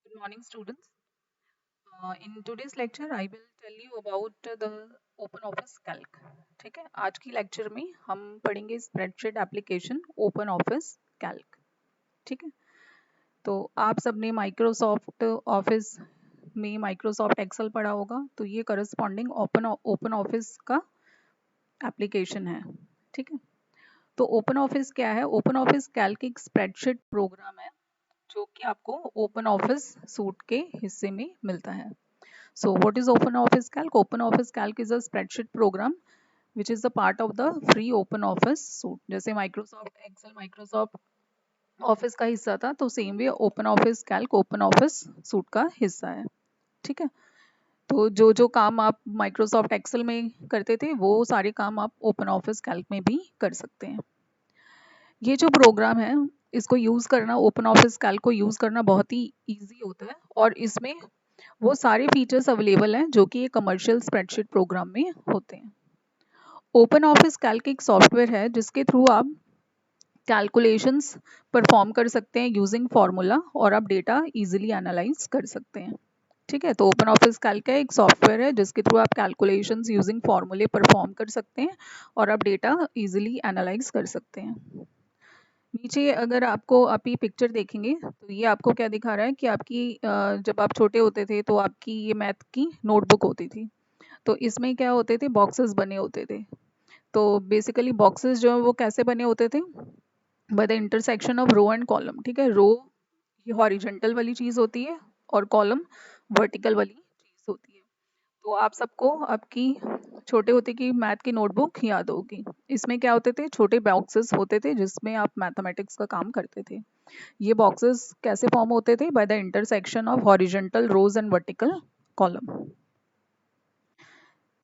Good morning, students. In today's lecture, I will tell you about the OpenOffice Calc. ठीक है, आज की lecture में हम पढ़ेंगे स्प्रेडशीट एप्लीकेशन OpenOffice Calc. ठीक है, तो आप सबने माइक्रोसॉफ्ट ऑफिस में माइक्रोसॉफ्ट एक्सेल पढ़ा होगा, तो ये करस्पॉन्डिंग ओपन ऑफिस का एप्लीकेशन है. ठीक है, तो ओपन ऑफिस क्या है? ओपन ऑफिस कैल्क एक स्प्रेडशीट प्रोग्राम है जो कि आपको ओपन ऑफिस सूट के हिस्से में मिलता है. So what is OpenOffice Calc? OpenOffice Calc is a spreadsheet program which is a part of the free OpenOffice suite. जैसे Microsoft Excel, Microsoft Office का हिस्सा था, तो same way OpenOffice Calc OpenOffice suite का हिस्सा है. ठीक है, तो जो जो काम आप Microsoft Excel में करते थे, वो सारे काम आप OpenOffice Calc में भी कर सकते हैं. ये जो प्रोग्राम है, इसको यूज़ करना, OpenOffice Calc को यूज़ करना बहुत ही ईजी होता है और इसमें वो सारे फीचर्स अवेलेबल हैं जो कि एक कमर्शियल स्प्रेडशीट प्रोग्राम में होते हैं. ओपन ऑफिस कैल्क एक सॉफ्टवेयर है जिसके थ्रू आप कैलकुलेशंस परफॉर्म कर सकते हैं यूजिंग फार्मूला और आप डेटा इजीली एनालाइज कर सकते हैं. ठीक है, तो ओपन ऑफिस कैल्क एक सॉफ्टवेयर है जिसके थ्रू आप कैलकुलेशंस यूजिंग फार्मूले परफॉर्म कर सकते हैं और आप डेटा इजीली एनालाइज कर सकते हैं. नीचे अगर आपको आप ये पिक्चर देखेंगे तो ये आपको क्या दिखा रहा है कि आपकी जब आप छोटे होते थे तो आपकी ये मैथ की नोटबुक होती थी. तो इसमें क्या होते थे? बॉक्सेस बने होते थे. तो बेसिकली बॉक्सेस जो है वो कैसे बने होते थे? By the intersection of row and column. ठीक है, रो ये हॉरिजॉन्टल वाली चीज होती है और कॉलम वर्टिकल वाली चीज होती है. तो आप सबको आपकी छोटे होते की मैथ की नोटबुक याद होगी. इसमें क्या होते थे? छोटे बॉक्सेस होते थे जिसमें आप मैथमेटिक्स का काम करते थे. ये बॉक्सेस कैसे फॉर्म होते थे? By the intersection of horizontal rows and vertical column.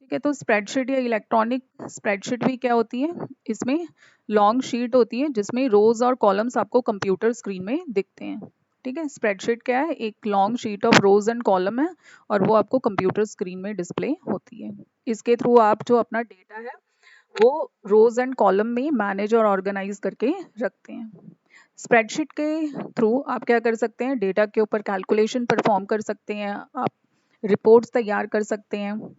ठीक है, तो स्प्रेडशीट या इलेक्ट्रॉनिक स्प्रेडशीट भी क्या होती है? इसमें लॉन्ग शीट होती है जिसमें रोज और कॉलम्स आपको कंप्यूटर स्क्रीन में दिखते हैं. ठीक है, स्प्रेडशीट क्या है? एक long sheet of rows and column है और वो आपको कंप्यूटर स्क्रीन में डिस्प्ले होती है. इसके थ्रू आप जो अपना डेटा है वो रोज एंड कॉलम में मैनेज और ऑर्गेनाइज करके रखते हैं. स्प्रेडशीट के थ्रू आप क्या कर सकते हैं? डेटा के ऊपर कैलकुलेशन परफॉर्म कर सकते हैं, आप रिपोर्ट्स तैयार कर सकते हैं,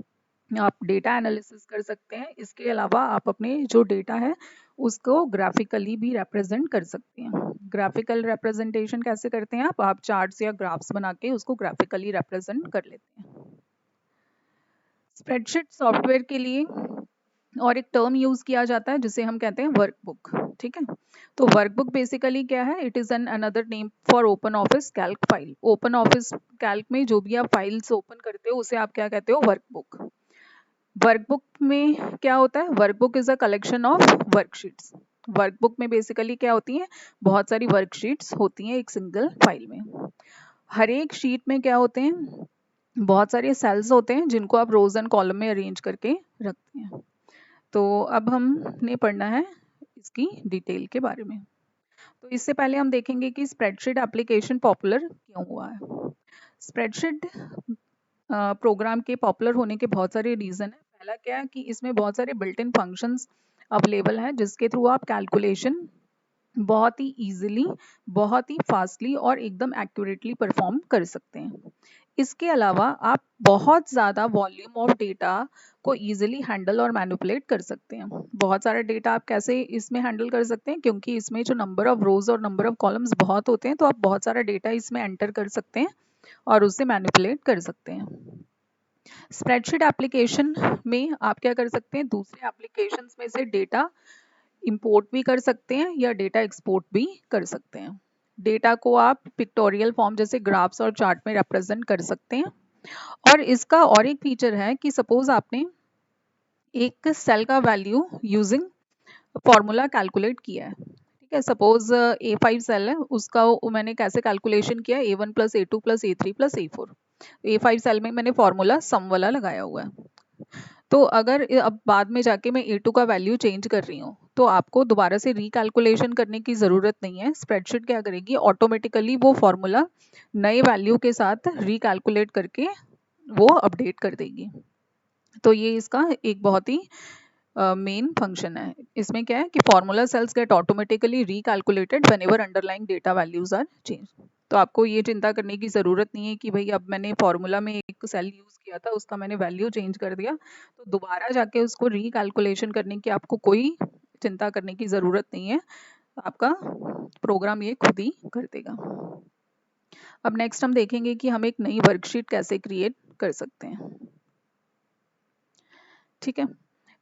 आप डेटा एनालिसिस कर सकते हैं. इसके अलावा आप अपने जो डेटा है उसको ग्राफिकली भी रिप्रेजेंट कर सकते हैं. ग्राफिकल रिप्रेजेंटेशन कैसे करते हैं? आप चार्ट्स या ग्राफ्स बना के उसको ग्राफिकली रिप्रेजेंट कर लेते हैं. स्प्रेडशीट सॉफ्टवेयर के लिए और एक टर्म यूज किया जाता है जिसे हम कहते हैं वर्कबुक. ठीक है, तो वर्कबुक बेसिकली क्या है? It is an another name for open office Calc file. Open office Calc में जो भी आप फाइल्स ओपन करते हो उसे आप क्या कहते हो? वर्कबुक. वर्कबुक में क्या होता है? Workbook is a collection of worksheets. Workbook में बेसिकली क्या होती है? बहुत सारी वर्कशीट्स होती हैं एक सिंगल फाइल में. हर एक शीट में क्या होते हैं? बहुत सारे सेल्स होते हैं जिनको आप रोज एंड कॉलम में अरेंज करके रखते हैं. तो अब हमने पढ़ना है इसकी डिटेल के बारे में. तो इससे पहले हम देखेंगे कि स्प्रेडशीट एप्लीकेशन पॉपुलर क्यों हुआ है. स्प्रेडशीट प्रोग्राम के पॉपुलर होने के बहुत सारे रीज़न है. पहला क्या है कि इसमें बहुत सारे बिल्ट इन फंक्शंस अवेलेबल हैं जिसके थ्रू आप कैलकुलेशन बहुत ही इजीली, बहुत ही फास्टली और एकदम एक्यूरेटली परफॉर्म कर सकते हैं. इसके अलावा आप बहुत ज़्यादा वॉल्यूम ऑफ डेटा को इजीली हैंडल और मैनिपुलेट कर सकते हैं. बहुत सारा डेटा आप कैसे इसमें हैंडल कर सकते हैं? क्योंकि इसमें जो नंबर ऑफ रोज और नंबर ऑफ कॉलम्स बहुत होते हैं, तो आप बहुत सारा डेटा इसमें एंटर कर सकते हैं और उससे मैनिपुलेट कर सकते हैं. स्प्रेडशीट एप्लीकेशन में आप क्या कर सकते हैं? दूसरे एप्लीकेशंस में से डेटा इंपोर्ट भी कर सकते हैं या डेटा एक्सपोर्ट भी कर सकते हैं. डेटा को आप पिक्टोरियल फॉर्म जैसे ग्राफ्स और चार्ट में रिप्रेजेंट कर सकते हैं. और इसका और एक फीचर है कि सपोज आपने एक सेल का वैल्यू यूजिंग फॉर्मूला कैलकुलेट किया है. ठीक है, सपोज A5 सेल है, उसका मैंने कैसे कैलकुलेशन किया? A1 plus A2 plus A3 plus A4. A5 cell में मैंने फॉर्मूला सम वाला लगाया हुआ है. तो अगर अब बाद में जाके मैं A2 का वैल्यू चेंज कर रही हूँ तो आपको दोबारा से रिकैलकुलेशन करने की ज़रूरत नहीं है. स्प्रेडशीट क्या करेगी? ऑटोमेटिकली वो फॉर्मूला नए वैल्यू के साथ रिकैलकुलेट करके वो अपडेट कर देगी. तो ये इसका एक बहुत ही मेन फंक्शन है. इसमें क्या है कि formula cells get automatically recalculated whenever underlying data values are change. तो आपको ये चिंता करने की ज़रूरत नहीं है कि भाई अब मैंने फॉर्मूला में एक सेल यूज़ किया था, उसका मैंने वैल्यू चेंज कर दिया, तो दोबारा जाके उसको रिकैलकुलेशन करने की आपको कोई चिंता करने की ज़रूरत नहीं है। आपका प्रोग्राम ये खुद ही कर देगा। अब नेक्स्ट हम देखेंगे कि हम एक नई वर्कशीट कैसे क्रिएट कर सकते हैं। ठीक है,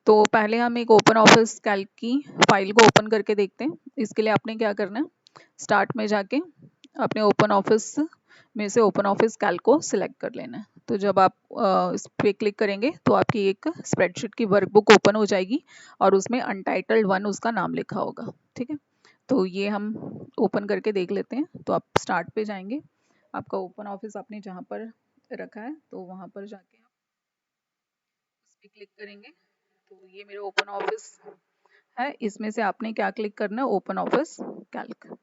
तो पहले हम एक ओपन ऑफिस कैल्क की फाइल को ओपन करके देखते हैं। इसके लिए आपने क्या करना है, स्टार्ट में जाके अपने ओपन ऑफिस में से ओपन ऑफिस कैल्क को सिलेक्ट कर लेना है। तो जब आप इस पे क्लिक करेंगे तो आपकी एक स्प्रेडशीट की वर्कबुक ओपन हो जाएगी और उसमें अनटाइटल्ड 1 उसका नाम लिखा होगा। ठीक है, तो ये हम ओपन करके देख लेते हैं। तो आप स्टार्ट पे जाएंगे, आपका ओपन ऑफिस आपने जहाँ पर रखा है तो वहाँ पर जाके आप उस पर क्लिक करेंगे। तो ये मेरा ओपन ऑफिस है, इसमें से आपने क्या क्लिक करना है, ओपन ऑफिस कैल्क।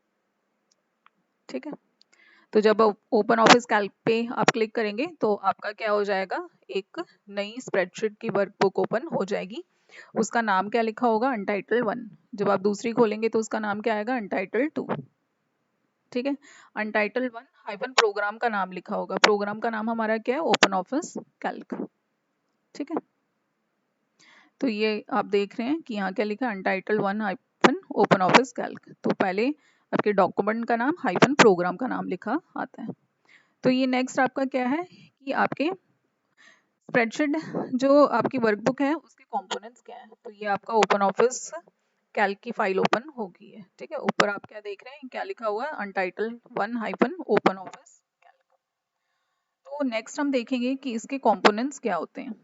ठीक है, तो जब ओपन ऑफिस कैल्क पे आप क्लिक करेंगे तो आपका क्या हो जाएगा, एक नई स्प्रेडशीट की वर्कबुक ओपन हो जाएगी। उसका नाम क्या लिखा होगा, अनटाइटल्ड 1। जब आप दूसरी खोलेंगे तो उसका नाम क्या आएगा, अनटाइटल्ड 2। ठीक है, अनटाइटल्ड 1 हाइफन प्रोग्राम का नाम लिखा होगा। प्रोग्राम का नाम हमारा क्या है, ओपन ऑफिस कैल्क। ठीक है, तो ये आप देख रहे हैं कि यहाँ क्या लिखा है, untitled 1 hyphen open office Calc. तो पहले आपके डॉक्यूमेंट का नाम हाइफन प्रोग्राम का नाम लिखा आता है। तो ये नेक्स्ट आपका क्या है कि आपके स्प्रेडशीट जो आपकी वर्कबुक है उसके कंपोनेंट्स क्या है। तो ये आपका ओपन ऑफिस कैल्क की फाइल ओपन हो गई है। ठीक है, ऊपर आप क्या देख रहे हैं, क्या लिखा हुआ है, untitled 1 hyphen open office Calc. तो नेक्स्ट हम देखेंगे कि इसके कंपोनेंट्स क्या होते हैं।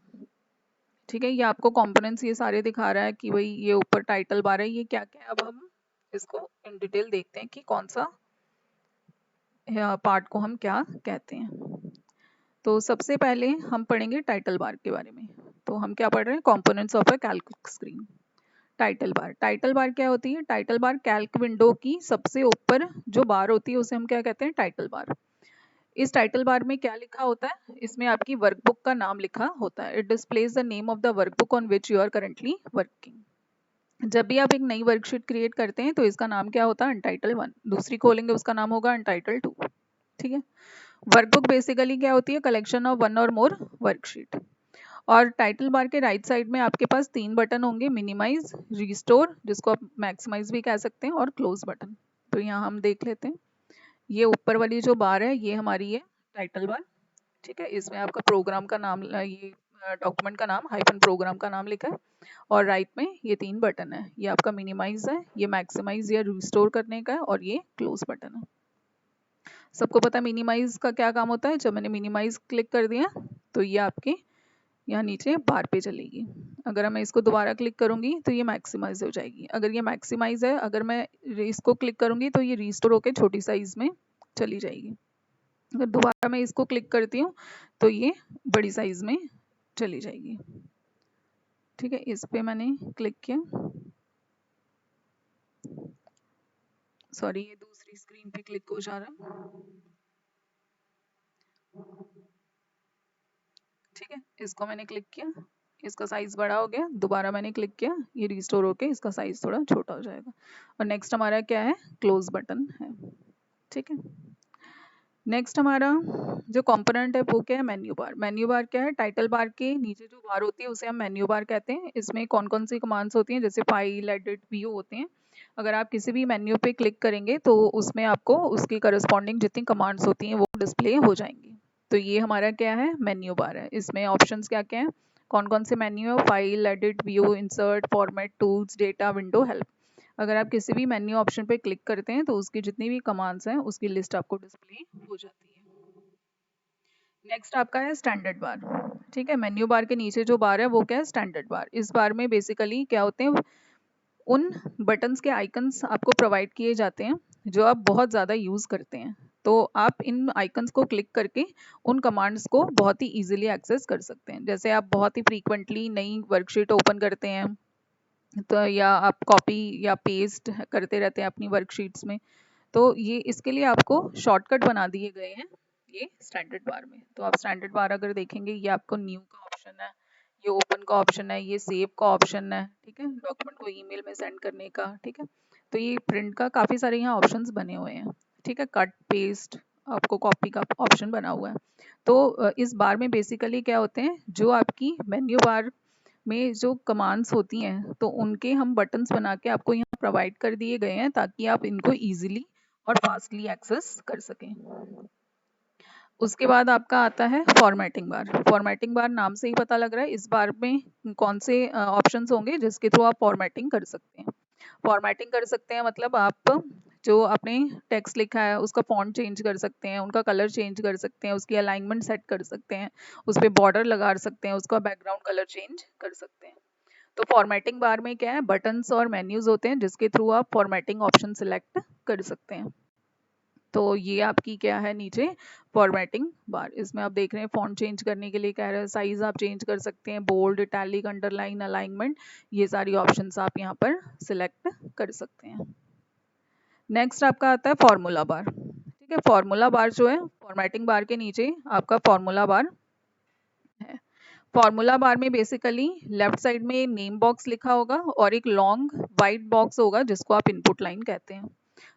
ठीक है, ये आपको कंपोनेंट्स ये सारे दिखा रहा है कि भाई ये ऊपर टाइटल बार है, ये क्या क्या है। अब हम इसको इन डिटेल देखते हैं कि कौन सा पार्ट को हम क्या कहते हैं। तो सबसे पहले हम पढ़ेंगे टाइटल बार के बारे में। तो हम क्या पढ़ रहे हैं, components of a Calc screen. Title bar, title bar क्या होती है, टाइटल बार कैल्क विंडो की सबसे ऊपर जो बार होती है उसे हम क्या कहते हैं, टाइटल बार। इस टाइटल बार में क्या लिखा होता है, इसमें आपकी वर्कबुक का नाम लिखा होता है। It displays the name of the workbook on which you are currently working. जब भी आप एक नई वर्कशीट क्रिएट करते हैं तो इसका नाम क्या होता है, अनटाइटल्ड 1। दूसरी खोलेंगे उसका नाम होगा अनटाइटल्ड 2। ठीक है, वर्कबुक बेसिकली क्या होती है, कलेक्शन ऑफ वन और मोर वर्कशीट। और टाइटल बार के राइट साइड में आपके पास 3 बटन होंगे, मिनिमाइज, रिस्टोर जिसको आप मैक्सिमाइज भी कह सकते हैं, और क्लोज बटन। तो यहाँ हम देख लेते हैं, ये ऊपर वाली जो बार है ये हमारी है टाइटल बार। ठीक है, इसमें आपका प्रोग्राम का नाम, ये डॉक्यूमेंट का नाम हाइफन प्रोग्राम का नाम लिखा है। और राइट में ये 3 बटन है, ये आपका मिनिमाइज है, ये मैक्सिमाइज या रिस्टोर करने का है, और ये क्लोज बटन है। सबको पता है मिनिमाइज का क्या काम होता है। जब मैंने मिनिमाइज क्लिक कर दिया तो ये आपके यहाँ नीचे बार पे चलेगी। अगर मैं इसको दोबारा क्लिक करूंगी तो ये मैक्सिमाइज हो जाएगी। अगर ये मैक्सिमाइज है, अगर मैं इसको क्लिक करूंगी तो ये रिस्टोर होके छोटी साइज में चली जाएगी। अगर दोबारा मैं इसको क्लिक करती हूँ तो ये बड़ी साइज में चली जाएगी। ठीक है, इस पे मैंने क्लिक किया, सॉरी ये दूसरी स्क्रीन पे क्लिक हो जा रहा है। ठीक है, इसको मैंने क्लिक किया, इसका साइज बड़ा हो गया, दोबारा मैंने क्लिक किया, ये रिस्टोर होके इसका साइज थोड़ा छोटा हो जाएगा। और नेक्स्ट हमारा क्या है, क्लोज बटन है। ठीक है, नेक्स्ट हमारा जो कंपोनेंट है वो क्या है, मेन्यू बार। मेन्यू बार क्या है, टाइटल बार के नीचे जो बार होती है उसे हम मेन्यू बार कहते हैं। इसमें कौन कौन सी कमांड्स होती हैं, जैसे फाइल, एडिट, व्यू होते हैं। अगर आप किसी भी मेन्यू पे क्लिक करेंगे तो उसमें आपको उसकी करस्पॉन्डिंग जितनी कमांड्स होती हैं वो डिस्प्ले हो जाएंगी। तो ये हमारा क्या है, मेन्यू बार है। इसमें ऑप्शंस क्या क्या है, कौन कौन से मेन्यू है, file, edit, view, insert, format, tools, data, window, help. अगर आप किसी भी मेन्यू ऑप्शन पे क्लिक करते हैं तो उसकी जितनी भी कमांड्स हैं उसकी लिस्ट आपको डिस्प्ले हो जाती है। नेक्स्ट आपका है स्टैंडर्ड बार। ठीक है, मेन्यू बार के नीचे जो बार है वो क्या है, स्टैंडर्ड बार। इस बार में बेसिकली क्या होते हैं, उन बटन्स के आइकन्स आपको प्रोवाइड किए जाते हैं जो आप बहुत ज़्यादा यूज़ करते हैं। तो आप इन आइकन्स को क्लिक करके उन कमांड्स को बहुत ही इजीली एक्सेस कर सकते हैं। जैसे आप बहुत ही फ्रीक्वेंटली नई वर्कशीट ओपन करते हैं तो, या आप कॉपी या पेस्ट करते रहते हैं अपनी वर्कशीट्स में, तो ये इसके लिए आपको शॉर्टकट बना दिए गए हैं ये स्टैंडर्ड बार में। तो आप स्टैंडर्ड बार अगर देखेंगे, ये आपको न्यू का ऑप्शन है, ये ओपन का ऑप्शन है, ये सेव का ऑप्शन है। ठीक है, डॉक्यूमेंट को ईमेल में सेंड करने का। ठीक है, तो ये प्रिंट का काफ़ी सारे यहाँ ऑप्शंस बने हुए हैं। ठीक है, कट, पेस्ट, आपको कॉपी का ऑप्शन बना हुआ है। तो इस बार में बेसिकली क्या होते हैं, जो आपकी मेन्यू बार में जो कमांड्स होती हैं तो उनके हम बटन्स बना के आपको यहाँ प्रोवाइड कर दिए गए हैं ताकि आप इनको इजीली और फास्टली एक्सेस कर सकें। उसके बाद आपका आता है फॉर्मेटिंग बार। फॉर्मेटिंग बार नाम से ही पता लग रहा है इस बार में कौन से ऑप्शंस होंगे जिसके थ्रू आप फॉर्मेटिंग कर सकते हैं। फॉर्मेटिंग कर सकते हैं मतलब आप जो आपने टेक्स्ट लिखा है उसका फॉन्ट चेंज कर सकते हैं, उनका कलर चेंज कर सकते हैं, उसकी अलाइनमेंट सेट कर सकते हैं, उस पर बॉर्डर लगा सकते हैं, उसका बैकग्राउंड कलर चेंज कर सकते हैं। तो फॉर्मेटिंग बार में क्या है, बटन्स और मेन्यूज होते हैं जिसके थ्रू आप फॉर्मेटिंग ऑप्शन सिलेक्ट कर सकते हैं। तो ये आपकी क्या है नीचे फॉर्मेटिंग बार। इसमें आप देख रहे हैं फॉन्ट चेंज करने के लिए कह रहे हैं, साइज आप चेंज कर सकते हैं, बोल्ड, इटैलिक, अंडरलाइन, अलाइनमेंट, ये सारी ऑप्शंस आप यहाँ पर सिलेक्ट कर सकते हैं। नेक्स्ट आपका आता है फॉर्मूला बार। ठीक है, फॉर्मूला बार जो है फॉर्मेटिंग बार के नीचे आपका फॉर्मूला बार है। फॉर्मूला बार में बेसिकली लेफ्ट साइड में नेम बॉक्स लिखा होगा और एक लॉन्ग वाइट बॉक्स होगा जिसको आप इनपुट लाइन कहते हैं।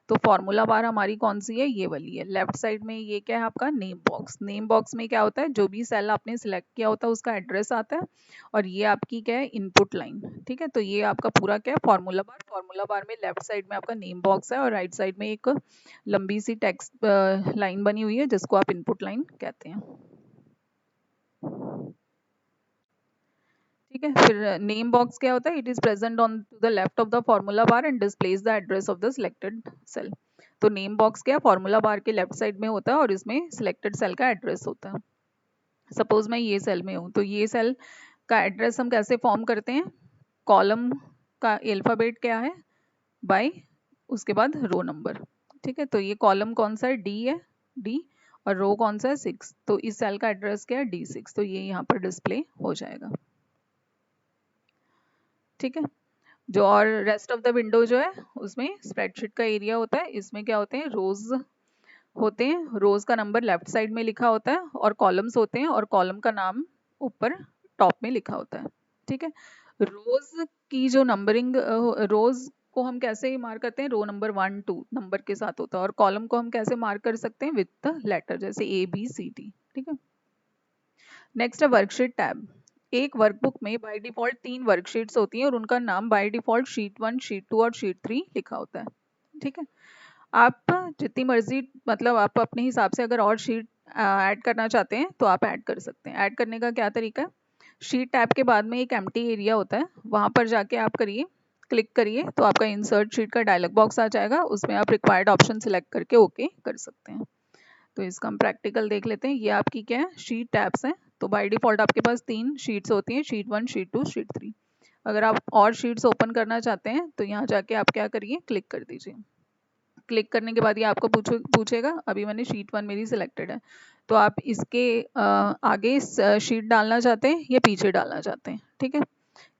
तो फॉर्मूला बार हमारी कौन सी है, ये वाली है। लेफ्ट साइड में ये क्या है आपका नेम बॉक्स। नेम बॉक्स में क्या होता है, जो भी सेल आपने सिलेक्ट किया होता है उसका एड्रेस आता है और ये आपकी क्या है इनपुट लाइन। ठीक है, तो ये आपका पूरा क्या है फॉर्मूला बार। फॉर्मूला बार में लेफ्ट साइड में आपका नेम बॉक्स है और राइट साइड में एक लंबी सी टेक्स्ट लाइन बनी हुई है जिसको आप इनपुट लाइन कहते हैं। ठीक है, फिर नेम बॉक्स क्या होता है, it is present on the left of the formula bar and displays the address of the selected cell. तो नेम बॉक्स क्या फॉर्मूला बार के लेफ्ट साइड में होता है और इसमें सिलेक्टेड सेल का एड्रेस होता है। सपोज मैं ये सेल में हूँ तो ये सेल का एड्रेस हम कैसे फॉर्म करते हैं, कॉलम का अल्फाबेट क्या है बाय उसके बाद रो नंबर। ठीक है, तो ये कॉलम कौन सा है, डी है, डी, और रो कौन सा है 6, तो इस सेल का एड्रेस क्या है D6, तो ये यहाँ पर डिस्प्ले हो जाएगा। ठीक है, जो और रेस्ट ऑफ द विंडो जो है उसमें स्प्रेडशीट का एरिया होता है। इसमें क्या होते हैं, रोज होते हैं, रोज का नंबर लेफ्ट साइड में लिखा होता है और कॉलम्स होते हैं और कॉलम का नाम ऊपर टॉप में लिखा होता है। ठीक है, रोज की जो नंबरिंग, रोज को हम कैसे मार्क करते हैं, रो नंबर 1 2 नंबर के साथ होता है और कॉलम को हम कैसे मार्क कर सकते हैं विद द लेटर, जैसे A B C D। ठीक है, नेक्स्ट है वर्कशीट टैब। एक वर्कबुक में बाय डिफॉल्ट 3 वर्कशीट्स होती हैं और उनका नाम बाय डिफॉल्ट शीट 1, शीट 2 और शीट 3 लिखा होता है। ठीक है, आप जितनी मर्जी मतलब आप अपने हिसाब से अगर और शीट ऐड करना चाहते हैं तो आप ऐड कर सकते हैं। ऐड करने का क्या तरीका है, शीट टैब के बाद में एक एम्प्टी एरिया होता है, वहां पर जाके आप करिए, क्लिक करिए तो आपका इंसर्ट शीट का डायलॉग बॉक्स आ जाएगा, उसमें आप रिक्वायर्ड ऑप्शन सिलेक्ट करके ओके कर सकते हैं। तो इसका हम प्रैक्टिकल देख लेते हैं। ये आपकी क्या है, शीट टैब्स हैं। तो बाय डिफॉल्ट आपके पास 3 शीट्स होती हैं, शीट 1, शीट 2, शीट 3। अगर आप और शीट्स ओपन करना चाहते हैं तो यहाँ जाके आप क्या करिए, क्लिक कर दीजिए। क्लिक करने के बाद ये आपको पूछेगा, अभी मैंने शीट 1 मेरी सिलेक्टेड है, तो आप इसके आगे शीट डालना चाहते हैं या पीछे डालना चाहते हैं। ठीक है,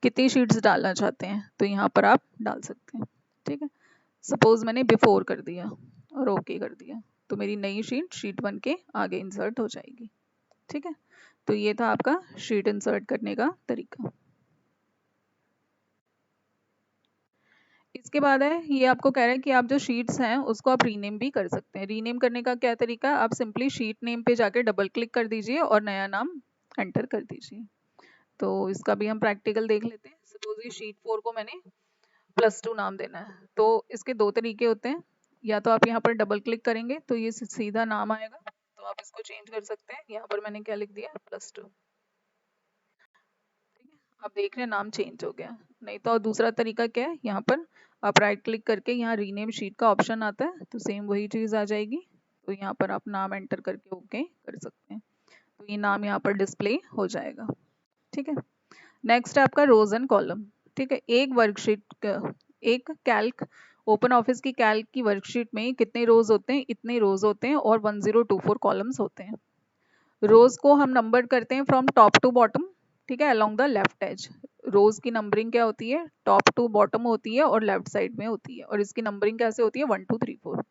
कितनी शीट्स डालना चाहते हैं तो यहाँ पर आप डाल सकते हैं। ठीक है, सपोज मैंने बिफोर कर दिया और ओके कर दिया तो मेरी नई शीट शीट 1 के आगे इंसर्ट हो जाएगी। ठीक है, तो ये था आपका शीट इंसर्ट करने का तरीका। इसके बाद है, ये आपको कह रहा है कि आप जो शीट्स हैं उसको आप रीनेम भी कर सकते हैं। रीनेम करने का क्या तरीका है, आप सिंपली शीट नेम पे जाके डबल क्लिक कर दीजिए और नया नाम एंटर कर दीजिए। तो इसका भी हम प्रैक्टिकल देख लेते हैं। सपोज ये शीट 4 को मैंने +2 नाम देना है, तो इसके दो तरीके होते हैं। या तो आप यहाँ पर डबल क्लिक करेंगे तो ये सीधा नाम आएगा, तो आप इसको चेंज कर सकते हैं। यहाँ पर मैंने क्या लिख दिया, +2। ठीक है, आप देख रहे हैं नाम चेंज हो गया। नहीं तो दूसरा तरीका क्या है, यहाँ पर आप राइट क्लिक करके यहाँ रीनेम शीट का ऑप्शन आता है, तो सेम वही चीज़ आ जाएगी। तो यहाँ पर आप नाम एंटर करके ओके कर सकते हैं, तो ये नाम यहाँ पर डिस्प्ले हो जाएगा। ठीक है, नेक्स्ट है आपका रोज एंड कॉलम। ठीक है, एक वर्कशीट, एक कैल्क, ओपन ऑफिस की कैल्क की वर्कशीट में कितने रोज होते हैं, इतने रोज होते हैं और 1024 कॉलम्स होते हैं। रोज को हम नंबर करते हैं फ्रॉम टॉप टू बॉटम। ठीक है, along the left edge. Rows की नंबरिंग क्या होती है, टॉप टू बॉटम होती है और लेफ्ट साइड में होती है, और इसकी नंबरिंग कैसे होती है, 1 2 3 4।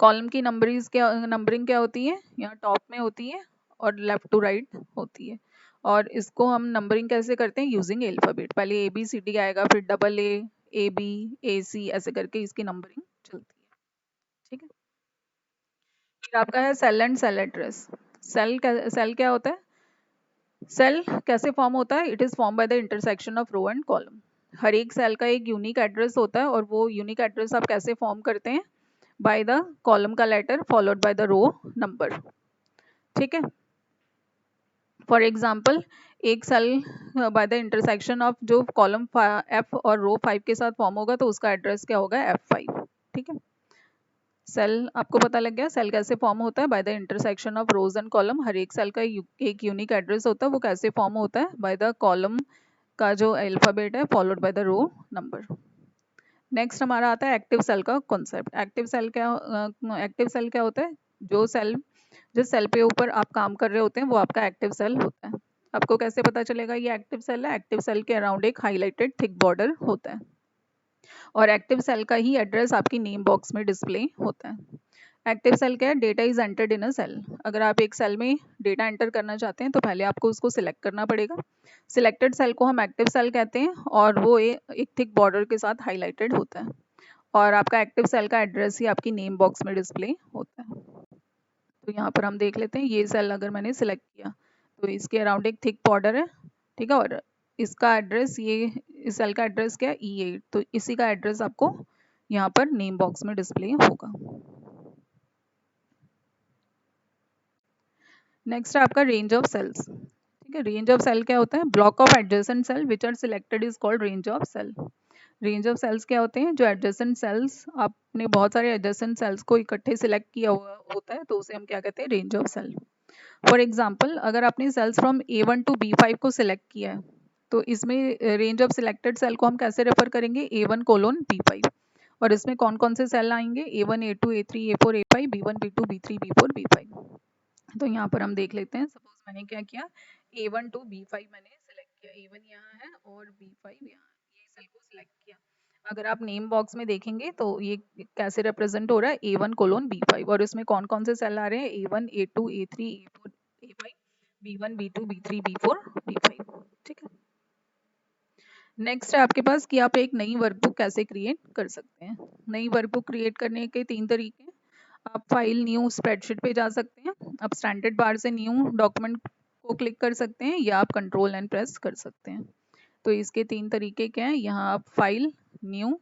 कॉलम की नंबरिंग क्या होती है, यहाँ टॉप में होती है और लेफ्ट टू राइट होती है। और इसको हम नंबरिंग कैसे करते हैं, यूजिंग एल्फाबेट। पहले ABCD आएगा, फिर AA AB AC ऐसे करके इसकी नंबरिंग चलती है। ठीक है, फिर आपका है cell and cell address. Cell क्या होता है? सेल कैसे फॉर्म होता है? It is form by the intersection of row and column. हर एक सेल का एक यूनिक एड्रेस होता है, और वो यूनिक एड्रेस आप कैसे फॉर्म करते हैं? बाय द कॉलम का letter followed by the row number. ठीक है। फॉर एग्जाम्पल, एक cell by the intersection of जो कॉलम एफ और रो 5 के साथ फॉर्म होगा, तो उसका एड्रेस क्या होगा? F5। ठीक है। सेल आपको पता लग गया सेल कैसे फॉर्म होता है? By the intersection of rows and column. हर एक सेल का एक यूनिक एड्रेस होता है, वो कैसे फॉर्म होता है? बाय द कॉलम का जो अल्फाबेट है followed by the row number. Next हमारा आता है एक्टिव सेल का कॉन्सेप्ट। एक्टिव सेल क्या होता है? जो सेल जिस सेल पे ऊपर आप काम कर रहे होते हैं वो आपका एक्टिव सेल होता है। आपको कैसे पता चलेगा ये एक्टिव सेल है? एक्टिव सेल के अराउंड एक हाईलाइटेड थिक बॉर्डर होता है, और एक्टिव सेल का ही एड्रेस आपकी नेम बॉक्स में डिस्प्ले होता है। एक्टिव सेल क्या है? Data is entered in a cell. अगर आप एक सेल में डेटा एंटर करना चाहते हैं तो पहले आपको उसको सिलेक्ट करना पड़ेगा। सिलेक्टेड सेल को हम एक्टिव सेल कहते हैं, और वो एक थिक बॉर्डर के साथ हाईलाइटेड होता है, और आपका एक्टिव सेल का एड्रेस ही आपकी नेम बॉक्स में डिस्प्ले होता है। तो यहाँ पर हम देख लेते हैं, ये सेल अगर मैंने सिलेक्ट किया तो इसके अराउंड एक थिक बॉर्डर है। ठीक है। और इसका एड्रेस, ये इस सेल का एड्रेस क्या है? E8। तो इसी का एड्रेस आपको यहाँ पर नेम बॉक्स में डिस्प्ले होगा। नेक्स्ट है आपका रेंज ऑफ सेल्स। ठीक है। रेंज ऑफ सेल क्या होता है? Block of adjacent cell which are selected is called range of cell. Range of cells क्या होते हैं? जो एडजेसेंट सेल्स, आपने बहुत सारे एडजेसेंट सेल्स को इकट्ठे सिलेक्ट किया हुआ होता है, तो उसे हम क्या कहते हैं? Range of cell. For example, अगर आपने sales from A1 to B5 को सिलेक्ट किया है, तो इसमें रेंज ऑफ सिलेक्टेड सेल को हम कैसे रेफर करेंगे? A1 colon B5। और इसमें कौन कौन से सेल आएंगे? A1 A2 A3 A4 A5 B1 B2 B3 B4 B5। तो यहाँ पर हम देख लेते हैं। सपोज मैंने क्या किया, A1 टू B5 मैंने सेलेक्ट किया। A1 यहाँ है और B5 यहाँ, ये सेल को सिलेक्ट किया। अगर आप नेम बॉक्स में देखेंगे तो ये कैसे रिप्रेजेंट हो रहा है? A1 colon B5। और इसमें कौन कौन से सेल आ रहे हैं? A1 A2 A3 A4 A5 B1 B2 B3 B4 B5। ठीक है। नेक्स्ट है आपके पास कि आप एक नई वर्कबुक कैसे क्रिएट कर सकते हैं। नई वर्कबुक क्रिएट करने के 3 तरीके हैं। आप फाइल न्यू स्प्रेडशीट पे जा सकते हैं, आप स्टैंडर्ड बार से न्यू डॉक्यूमेंट को क्लिक कर सकते हैं, या आप कंट्रोल एंड प्रेस कर सकते हैं। तो इसके 3 तरीके क्या हैं? यहाँ आप फाइल न्यू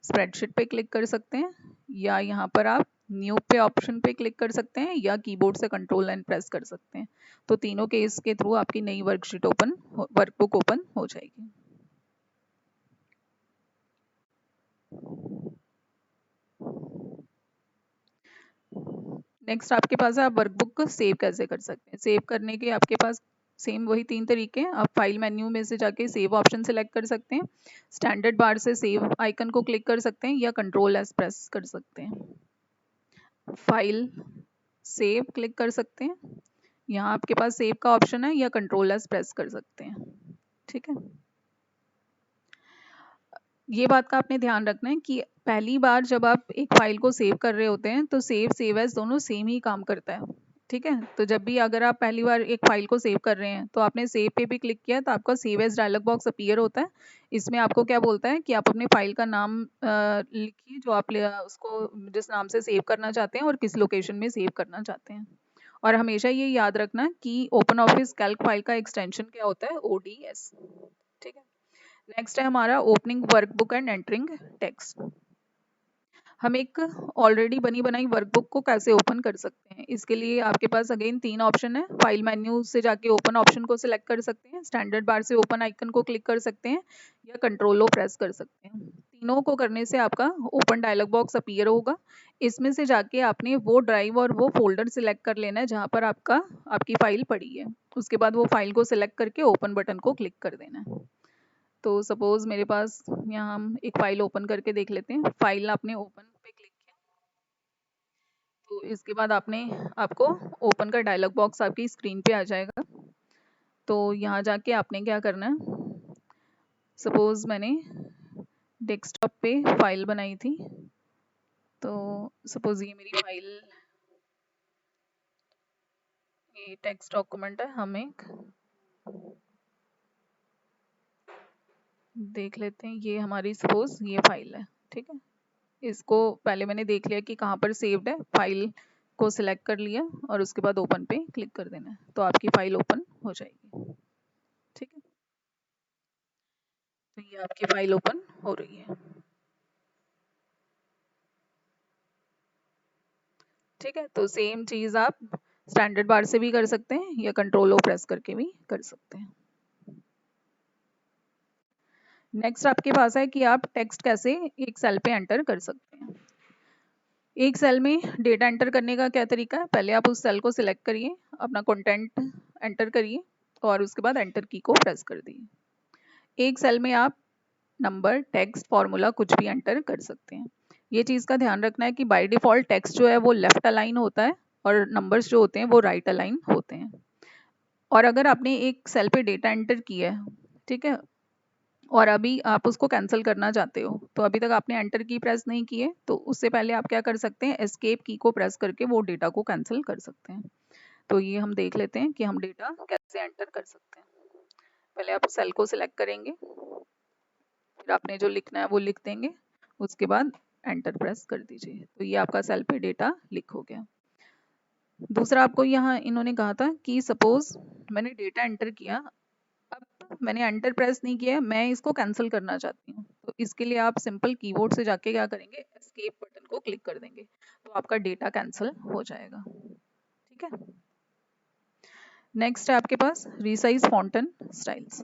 स्प्रेडशीट पे क्लिक कर सकते हैं, या यहाँ पर आप न्यू पे ऑप्शन पे क्लिक कर सकते हैं, या कीबोर्ड से कंट्रोल एंड प्रेस कर सकते हैं। तो तीनों केस के थ्रू आपकी नई वर्कबुक ओपन हो जाएगी। नेक्स्ट आपके पास है, आप वर्कबुक को सेव कैसे कर सकते हैं। सेव करने के आपके पास सेम वही 3 तरीके हैं। आप फाइल मेन्यू में से जाके सेव ऑप्शन सेलेक्ट कर सकते हैं, स्टैंडर्ड बार से सेव आइकन को क्लिक कर सकते हैं, या कंट्रोल एस प्रेस कर सकते हैं। फाइल सेव क्लिक कर सकते हैं, यहाँ आपके पास सेव का ऑप्शन है, या कंट्रोल एस प्रेस कर सकते हैं। ठीक है। ये बात का आपने ध्यान रखना है कि पहली बार जब आप एक फाइल को सेव कर रहे होते हैं तो सेव एज दोनों सेम ही काम करता है। ठीक है। तो जब भी अगर आप पहली बार एक फाइल को सेव कर रहे हैं तो आपने सेव पे भी क्लिक किया तो आपका save as dialog box appear होता है। इसमें आपको क्या बोलता है कि आप अपने फाइल का नाम लिखिए, जो आप उसको जिस नाम से सेव करना चाहते हैं और किस लोकेशन में सेव करना चाहते हैं। और हमेशा ये याद रखना कि ओपन ऑफिस कैल्क फाइल का एक्सटेंशन क्या होता है? ODS। ठीक है। नेक्स्ट है हमारा opening workbook and entering text. हम एक ऑलरेडी बनी बनाई वर्कबुक को कैसे ओपन कर सकते हैं? इसके लिए आपके पास अगेन 3 ऑप्शन है। फाइल मेन्यू से जाके ओपन ऑप्शन को सिलेक्ट कर सकते हैं, स्टैंडर्ड बार से ओपन आइकन को क्लिक कर सकते हैं, या कंट्रोल ओ प्रेस कर सकते हैं। तीनों को करने से आपका ओपन डायलॉग बॉक्स अपीयर होगा। इसमें से जाके आपने वो ड्राइव और वो फोल्डर सिलेक्ट कर लेना है जहाँ पर आपकी फाइल पड़ी है। उसके बाद वो फाइल को सिलेक्ट करके ओपन बटन को क्लिक कर देना है। तो सपोज मेरे पास यहाँ हम एक फाइल ओपन करके देख लेते हैं। फाइल आपने ओपन पे क्लिक किया, तो इसके बाद आपको ओपन का डायलॉग बॉक्स आपकी स्क्रीन पे आ जाएगा। तो यहाँ जाके आपने क्या करना है, सपोज मैंने डेस्कटॉप पे फाइल बनाई थी, तो सपोज ये मेरी फाइल, ये टेक्स्ट डॉक्यूमेंट है, हम एक देख लेते हैं। ये हमारी सपोज ये फाइल है। ठीक है। इसको पहले मैंने देख लिया कि कहाँ पर सेव्ड है। फाइल को सिलेक्ट कर लिया और उसके बाद ओपन पे क्लिक कर देना है, तो आपकी फाइल ओपन हो जाएगी। ठीक है, तो ये आपकी फाइल ओपन हो रही है। ठीक है, तो सेम चीज आप स्टैंडर्ड बार से भी कर सकते हैं या कंट्रोल ओ प्रेस करके भी कर सकते हैं। नेक्स्ट आपके पास है कि आप टेक्स्ट कैसे एक सेल पे एंटर कर सकते हैं। एक सेल में डेटा एंटर करने का क्या तरीका है, पहले आप उस सेल को सिलेक्ट करिए, अपना कंटेंट एंटर करिए और उसके बाद एंटर की को प्रेस कर दिए। एक सेल में आप नंबर, टेक्स्ट, फॉर्मूला कुछ भी एंटर कर सकते हैं। ये चीज़ का ध्यान रखना है कि बाय डिफॉल्ट टेक्स्ट जो है वो लेफ्ट अलाइन होता है और नंबर्स जो होते हैं वो राइट अलाइन होते हैं। और अगर आपने एक सेल पे डेटा एंटर किया है, ठीक है, और अभी आप उसको कैंसिल करना चाहते हो, तो अभी तक आपने एंटर की प्रेस नहीं की है, तो उससे पहले आप क्या कर सकते हैं, एस्केप की को प्रेस करके वो डेटा को कैंसिल कर सकते हैं। तो ये हम देख लेते हैं कि हम डेटा कैसे एंटर कर सकते हैं। पहले आप सेल को सिलेक्ट करेंगे, फिर आपने जो लिखना है वो लिख देंगे, उसके बाद एंटर प्रेस कर दीजिए, तो ये आपका सेल पे डेटा लिख हो गया। दूसरा आपको यहाँ इन्होंने कहा था कि सपोज मैंने डेटा एंटर किया, अब मैंने एंटर प्रेस नहीं किया है, मैं इसको कैंसिल करना चाहती हूँ, तो इसके लिए आप सिंपल कीबोर्ड से जाके क्या करेंगे, एस्केप बटन को क्लिक कर देंगे, तो आपका डेटा कैंसिल हो जाएगा। ठीक है, नेक्स्ट है आपके पास रिसाइज फॉन्ट एंड स्टाइल्स।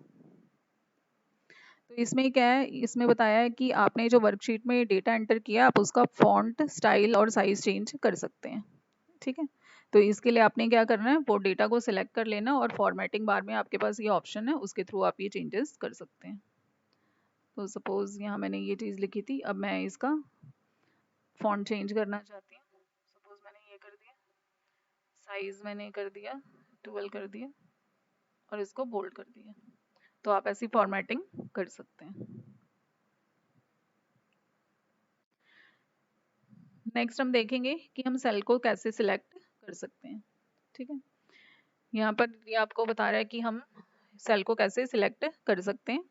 तो इसमें क्या है, इसमें बताया है कि आपने जो वर्कशीट में डेटा एंटर किया आप उसका फॉन्ट, स्टाइल और साइज चेंज कर सकते हैं। ठीक है, तो इसके लिए आपने क्या करना है, वो डेटा को सिलेक्ट कर लेना और फॉर्मेटिंग बार में आपके पास ये ऑप्शन है, उसके थ्रू आप ये चेंजेस कर सकते हैं। तो सपोज यहाँ मैंने ये चीज़ लिखी थी, अब मैं इसका फॉन्ट चेंज करना चाहती हूँ, सपोज मैंने ये कर दिया, साइज मैंने कर दिया 12 कर दिया और इसको बोल्ड कर दिया, तो आप ऐसी फॉर्मेटिंग कर सकते हैं। नेक्स्ट हम देखेंगे कि हम सेल को कैसे सिलेक्ट कर सकते हैं। ठीक है, यहाँ पर ये आपको बता रहा है कि हम सेल को कैसे सिलेक्ट कर सकते हैं।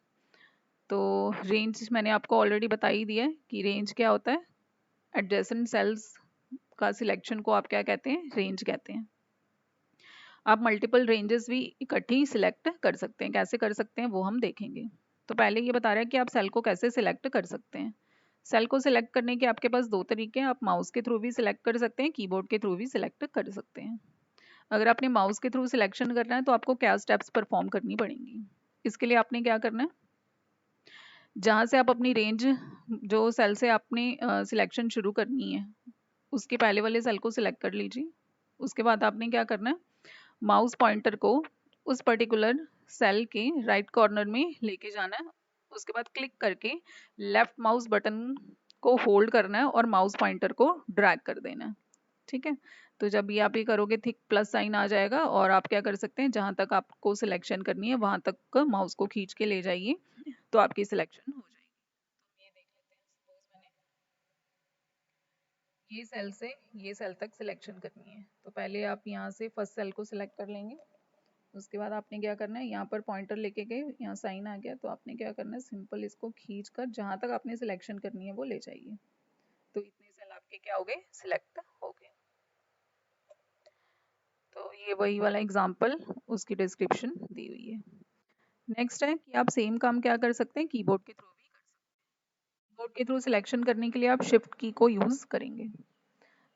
तो रेंज मैंने आपको ऑलरेडी बता ही दिया है कि रेंज क्या होता है, एडजेसेंट सेल्स का सिलेक्शन को आप क्या कहते हैं, रेंज कहते हैं। आप मल्टीपल रेंजेस भी इकट्ठी सिलेक्ट कर सकते हैं, कैसे कर सकते हैं वो हम देखेंगे। तो पहले ये बता रहा है कि आप सेल को कैसे सिलेक्ट कर सकते हैं। सेल को सिलेक्ट करने के आपके पास दो तरीके हैं, आप माउस के थ्रू भी सिलेक्ट कर सकते हैं, कीबोर्ड के थ्रू भी सिलेक्ट कर सकते हैं। अगर आपने माउस के थ्रू सिलेक्शन करना है तो आपको क्या स्टेप्स परफॉर्म करनी पड़ेंगी। इसके लिए आपने क्या करना है, जहाँ से आप अपनी रेंज, जो सेल से आपने सिलेक्शन शुरू करनी है उसके पहले वाले सेल को सिलेक्ट कर लीजिए। उसके बाद आपने क्या करना है, माउस पॉइंटर को उस पर्टिकुलर सेल के राइट कॉर्नर में लेके जाना है, उसके बाद क्लिक करके लेफ्ट माउस बटन को होल्ड करना है और माउस पॉइंटर को ड्रैग कर देना है। ठीक है, तो जब ये आप ये करोगे थिक प्लस साइन आ जाएगा और आप क्या कर सकते हैं, जहां तक आपको सिलेक्शन करनी है वहां तक माउस को खींच के ले जाइए, तो आपकी सिलेक्शन हो जाएगी। ये देख लेते हैं, सपोज मैंने ये सेल से ये सेल तक सिलेक्शन करनी है, तो पहले आप यहाँ से फर्स्ट सेल को सिलेक्ट कर लेंगे। उसके बाद आपने क्या करना है, यहाँ पर पॉइंटर लेके गए, यहाँ साइन आ गया, तो आपने क्या करना है, सिंपल इसको खींच कर जहां तक आपने सिलेक्शन करनी है वो ले जाइए, तो इतने सेल आपके क्या हो गए, सिलेक्ट हो गए। तो ये वही वाला एग्जाम्पल, उसकी डिस्क्रिप्शन दी हुई है। नेक्स्ट है कि आप सेम काम क्या कर सकते हैं, कीबोर्ड के थ्रू भी कर सकते हैं। कीबोर्ड के थ्रू सिलेक्शन करने के लिए आप शिफ्ट की को यूज करेंगे।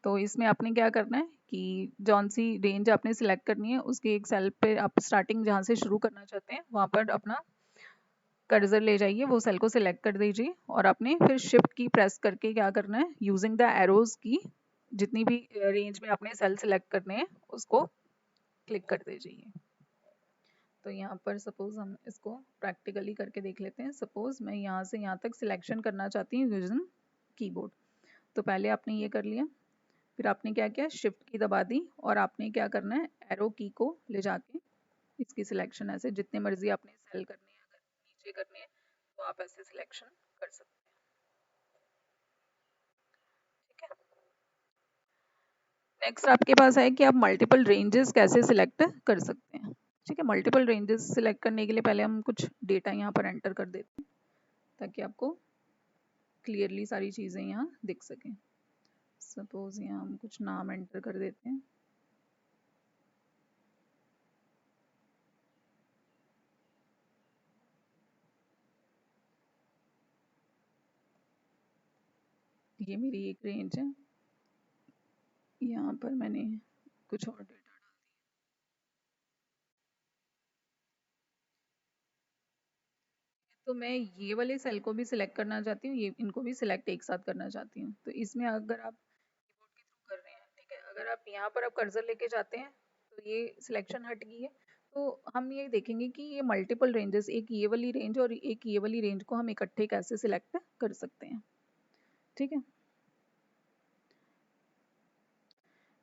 तो इसमें आपने क्या करना है कि जौन सी रेंज आपने सिलेक्ट करनी है उसके एक सेल पे आप स्टार्टिंग जहाँ से शुरू करना चाहते हैं वहां पर अपना कर्सर ले जाइए, वो सेल को सिलेक्ट कर दीजिए और आपने फिर शिफ्ट की प्रेस करके क्या करना है, यूजिंग द एरोज की, जितनी भी रेंज में आपने सेल सिलेक्ट करने हैं उसको क्लिक कर दीजिए। तो यहाँ पर सपोज हम इसको प्रैक्टिकली करके देख लेते हैं। सपोज मैं यहाँ से यहाँ तक सिलेक्शन करना चाहती हूँ यूजिंग कीबोर्ड, तो पहले आपने ये कर लिया, फिर आपने क्या किया, शिफ्ट की दबा दी और आपने क्या करना है, एरो की को ले जाके इसकी सिलेक्शन ऐसे जितने मर्जी आपने सेल करने हैं, अगर नीचे करने हैं तो आप ऐसे सिलेक्शन कर सकते हैं। ठीक है, नेक्स्ट आपके पास है कि आप मल्टीपल रेंजेस कैसे सिलेक्ट कर सकते हैं। ठीक है, मल्टीपल रेंजेस सिलेक्ट करने के लिए पहले हम कुछ डेटा यहाँ पर एंटर कर देते हैं ताकि आपको क्लियरली सारी चीज़ें यहाँ दिख सकें। सपोज यहाँ हम कुछ नाम एंटर कर देते हैं। ये मेरी एक रेंज है, यहाँ पर मैंने कुछ और डेटा, तो मैं ये वाले सेल को भी सिलेक्ट करना चाहती हूँ, ये इनको भी सिलेक्ट एक साथ करना चाहती हूँ। तो इसमें अगर आप कीबोर्ड के थ्रू कर रहे हैं, ठीक है, अगर आप यहाँ पर आप कर्सर लेके जाते हैं तो ये सिलेक्शन हट गई है। तो हम ये देखेंगे कि ये मल्टीपल रेंजेस, एक ये वाली रेंज और एक ये वाली रेंज को हम इकट्ठे कैसे सिलेक्ट कर सकते हैं, ठीक है।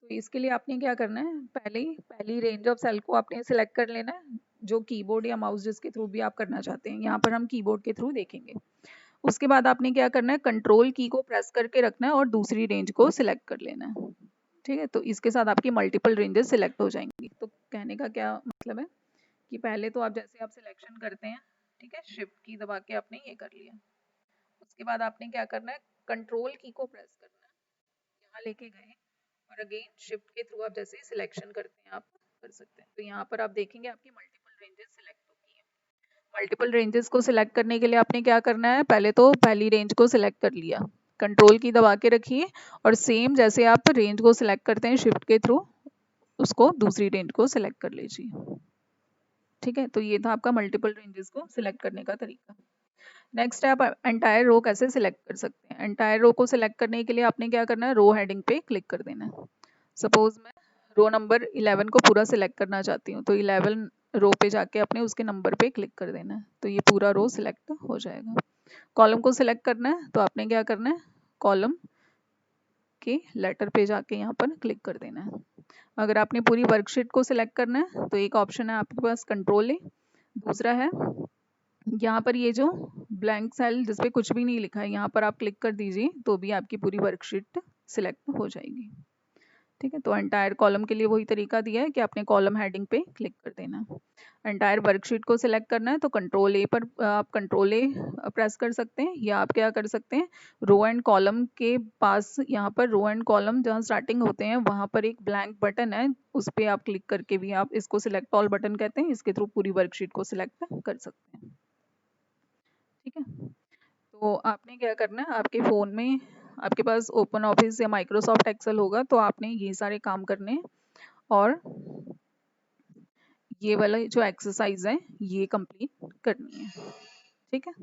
तो इसके लिए आपने क्या करना है, पहली रेंज ऑफ सेल को आपने सिलेक्ट कर लेना है, जो कीबोर्ड या माउस जिसके थ्रू भी आप करना चाहते हैं। यहाँ पर हम कीबोर्ड के थ्रू देखेंगे। उसके बाद आपने क्या करना है, कंट्रोल की को प्रेस करके रखना है और दूसरी रेंज को सिलेक्ट कर लेना है, ठीक है। तो इसके साथ आपकी मल्टीपल रेंजेस सिलेक्ट हो जाएंगी। तो कहने का क्या मतलब है कि पहले तो आप जैसे आप सिलेक्शन करते हैं, ठीक है, शिफ्ट की दबा के आपने ये कर लिया। उसके बाद आपने क्या करना है, कंट्रोल की को प्रेस करना है, यहाँ लेके गए और अगेन शिफ्ट के थ्रू आप जैसे सिलेक्शन करते हैं आप कर सकते हैं। तो यहाँ पर आप देखेंगे आपकी मल्टीपल रेंजेस सिलेक्ट होगी है। मल्टीपल रेंजेस को सिलेक्ट करने के लिए आपने क्या करना है, पहले तो पहली रेंज को सिलेक्ट कर लिया, कंट्रोल की दबा के रखिए और सेम जैसे आप रेंज को सिलेक्ट करते हैं शिफ्ट के थ्रू, उसको दूसरी रेंज को सिलेक्ट कर लीजिए, ठीक है। तो ये था आपका मल्टीपल रेंजेस को सिलेक्ट करने का तरीका। नेक्स्ट है आप एंटायर रो कैसे सिलेक्ट कर सकते हैं। एंटायर रो को सिलेक्ट करने के लिए आपने क्या करना है, रो हेडिंग पे क्लिक कर देना है। सपोज मैं रो नंबर 11 को पूरा सिलेक्ट करना चाहती हूँ, तो 11 रो पे जाके अपने उसके नंबर पे क्लिक कर देना है, तो ये पूरा रो सिलेक्ट हो जाएगा। कॉलम को सिलेक्ट करना है, तो आपने क्या करना है, कॉलम के लेटर पे जाके यहाँ पर क्लिक कर देना है। अगर आपने पूरी वर्कशीट को सिलेक्ट करना है तो एक ऑप्शन है आपके पास कंट्रोल ए, दूसरा है यहाँ पर ये जो ब्लैंक सेल जिसपे कुछ भी नहीं लिखा है, यहाँ पर आप क्लिक कर दीजिए तो भी आपकी पूरी वर्कशीट सिलेक्ट हो जाएगी, ठीक है। तो एंटायर कॉलम के लिए वही तरीका दिया है कि आपने कॉलम हेडिंग पे क्लिक कर देना है। एंटायर वर्कशीट को सिलेक्ट करना है तो कंट्रोल ए पर आप कंट्रोल ए प्रेस कर सकते हैं, या आप क्या कर सकते हैं, रो एंड कॉलम के पास यहाँ पर रो एंड कॉलम जहाँ स्टार्टिंग होते हैं वहाँ पर एक ब्लैंक बटन है, उस पर आप क्लिक करके भी आप इसको सिलेक्ट ऑल बटन कहते हैं, इसके थ्रू पूरी वर्कशीट को सिलेक्ट कर सकते हैं, ठीक है। तो आपने क्या करना है, आपके फ़ोन में आपके पास ओपन ऑफिस या माइक्रोसॉफ्ट एक्सेल होगा तो आपने ये सारे काम करने हैं और ये वाला जो एक्सरसाइज है ये कंप्लीट करनी है, ठीक है।